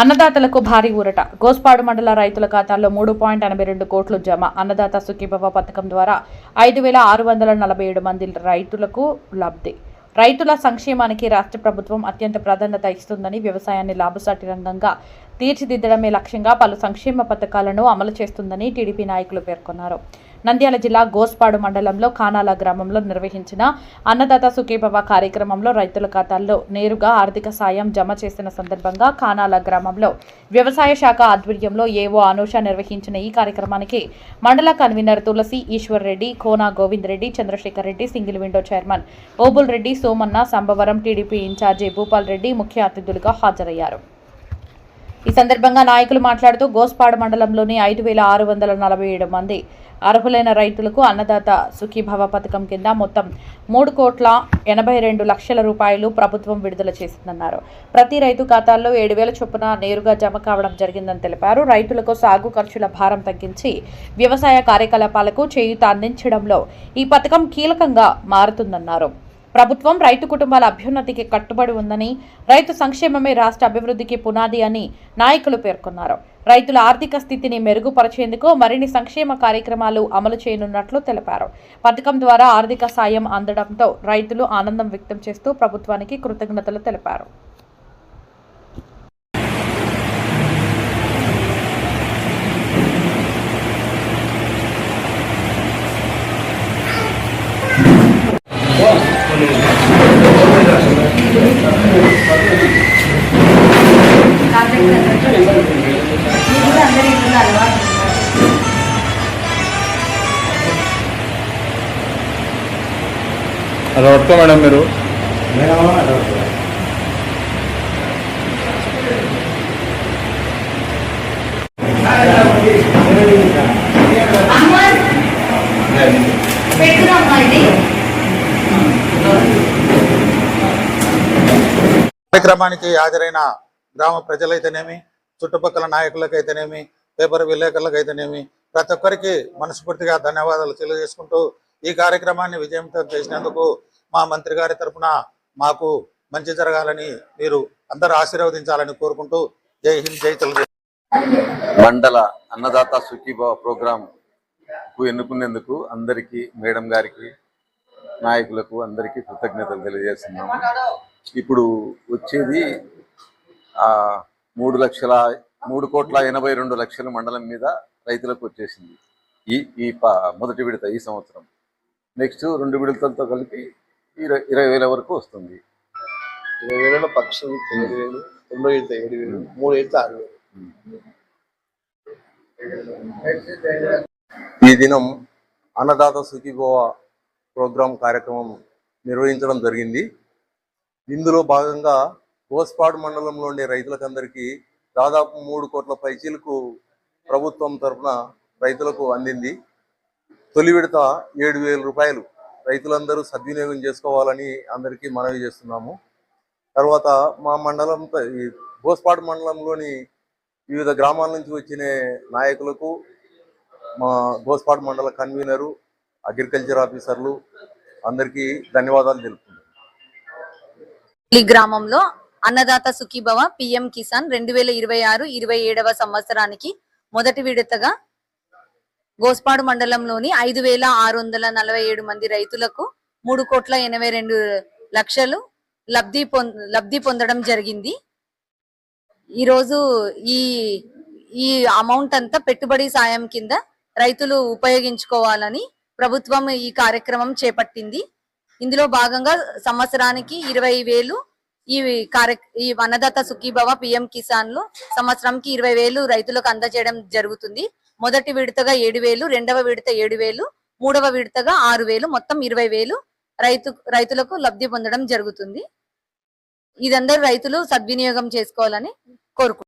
అన్నదాతలకు భారీ ఊరట. గోస్పాడు మండల రైతుల ఖాతాల్లో 3.82 కోట్లు జమ. అన్నదాత సుఖీభవ పథకం ద్వారా 5,647 మంది రైతులకు లబ్ధి. రైతుల సంక్షేమానికి రాష్ట్ర ప్రభుత్వం అత్యంత ప్రాధాన్యత ఇస్తుందని, వ్యవసాయాన్ని లాభసాటి రంగంగా తీర్చిదిద్దడమే లక్ష్యంగా పలు సంక్షేమ పథకాలను అమలు చేస్తుందని టీడీపీ నాయకులు పేర్కొన్నారు. నంద్యాల జిల్లా గోస్పాడు మండలంలో కానాల గ్రామంలో నిర్వహించిన అన్నదాత సుఖీభవ కార్యక్రమంలో రైతుల ఖాతాల్లో నేరుగా ఆర్థిక సాయం జమ చేసిన సందర్భంగా కానాల గ్రామంలో వ్యవసాయ శాఖ ఆధ్వర్యంలో ఏవో అనూష నిర్వహించిన ఈ కార్యక్రమానికి mandal convener Tulasi Eshwar Reddy, Kona Govind Reddy, Chandrasekhar Reddy, single window chairman Obul Reddy, Somanna, Sambavaram TDP ఇన్ఛార్జి భూపాల్ రెడ్డి ముఖ్య అతిథులుగా హాజరయ్యారు. ఈ సందర్భంగా నాయకులు మాట్లాడుతూ గోస్పాడు మండలంలోని 5,647 మంది అర్హులైన రైతులకు అన్నదాత సుఖీభవ పథకం కింద మొత్తం 3,82,00,000 రూపాయలు ప్రభుత్వం విడుదల చేసిందన్నారు. ప్రతి రైతు ఖాతాల్లో 7,000 చొప్పున నేరుగా జమ కావడం జరిగిందని తెలిపారు. రైతులకు సాగు ఖర్చుల భారం తగ్గించి వ్యవసాయ కార్యకలాపాలకు చేయూత అందించడంలో ఈ పథకం కీలకంగా మారుతుందన్నారు. ప్రభుత్వం రైతు కుటుంబాల అభ్యున్నతికి కట్టుబడి ఉందని, రైతు సంక్షేమమే రాష్ట్ర అభివృద్ధికి పునాది అని నాయకులు పేర్కొన్నారు. రైతుల ఆర్థిక స్థితిని మెరుగుపరిచేందుకు మరిన్ని సంక్షేమ కార్యక్రమాలు అమలు చేయనున్నట్లు తెలిపారు. పథకం ద్వారా ఆర్థిక సాయం అందడంతో రైతులు ఆనందం వ్యక్తం చేస్తూ ప్రభుత్వానికి కృతజ్ఞతలు తెలిపారు. అలా పట్టుకో మేడం మీరు. కార్యక్రమానికి హాజరైన గ్రామ ప్రజలైతేనేమి, చుట్టుపక్కల నాయకులకైతేనేమి, పేపర్ విలేకరులకైతేనేమి ప్రతి ఒక్కరికి మనస్ఫూర్తిగా ధన్యవాదాలు తెలియజేసుకుంటూ ఈ కార్యక్రమాన్ని విజయవంతం చేసినందుకు మా మంత్రి గారి తరఫున మాకు మంచి జరగాలని, మీరు అందరూ ఆశీర్వదించాలని కోరుకుంటూ జై హింద్, జై తెలుగుదేశం. మండల అన్నదాత సుఖీభవ ప్రోగ్రాంకు ఎన్నుకునేందుకు అందరికీ, మేడం గారికి, నాయకులకు అందరికీ కృతజ్ఞతలు తెలియజేస్తున్నాము. ఇప్పుడు వచ్చేది 3,82,00,000 మండలం మీద రైతులకు వచ్చేసింది ఈ మొదటి విడత ఈ సంవత్సరం. నెక్స్ట్ 2 విడతలతో కలిపి 20,000 వరకు వస్తుంది. 20,000 పక్షం 7,000, 2 విడత 7,000, 3 విడత 6,000. ఈ దినం అన్నదాత సుఖీభవ ప్రోగ్రాం కార్యక్రమం నిర్వహించడం జరిగింది. ఇందులో భాగంగా గోస్పాడు మండలంలో ఉండే రైతులకందరికీ దాదాపు 3 కోట్ల పైచీలకు ప్రభుత్వం తరఫున రైతులకు అందింది. తొలి విడత 7,000 రూపాయలు రైతులందరూ సద్వినియోగం చేసుకోవాలని అందరికీ మనవి చేస్తున్నాము. తర్వాత మా మండలం, ఈ గోస్పాడు మండలంలోని వివిధ గ్రామాల నుంచి వచ్చిన నాయకులకు, మా గోస్పాడు మండల కన్వీనరు, అగ్రికల్చర్ ఆఫీసర్లు అందరికీ ధన్యవాదాలు తెలుపుతున్నాను. ఈ గ్రామంలో అన్నదాత సుఖీభవ పిఎం కిసాన్ 2026-27వ సంవత్సరానికి మొదటి విడతగా గోస్పాడు మండలంలోని 5,647 మంది రైతులకు 3,82,00,000 లబ్ధి పొందడం జరిగింది. ఈరోజు ఈ అమౌంట్ అంతా పెట్టుబడి సాయం కింద రైతులు ఉపయోగించుకోవాలని ప్రభుత్వం ఈ కార్యక్రమం చేపట్టింది. ఇందులో భాగంగా సంవత్సరానికి 20,000 ఈ అన్నదాత సుఖీభవ పిఎం కిసాన్ లో సంవత్సరంకి 20,000 రైతులకు అందజేయడం జరుగుతుంది. మొదటి విడతగా 7,000, రెండవ విడత 7,000, మూడవ విడతగా 6,000, మొత్తం 20,000 రైతులకు లబ్ధి పొందడం జరుగుతుంది. ఇదందరూ రైతులు సద్వినియోగం చేసుకోవాలని కోరుకుంటున్నాను.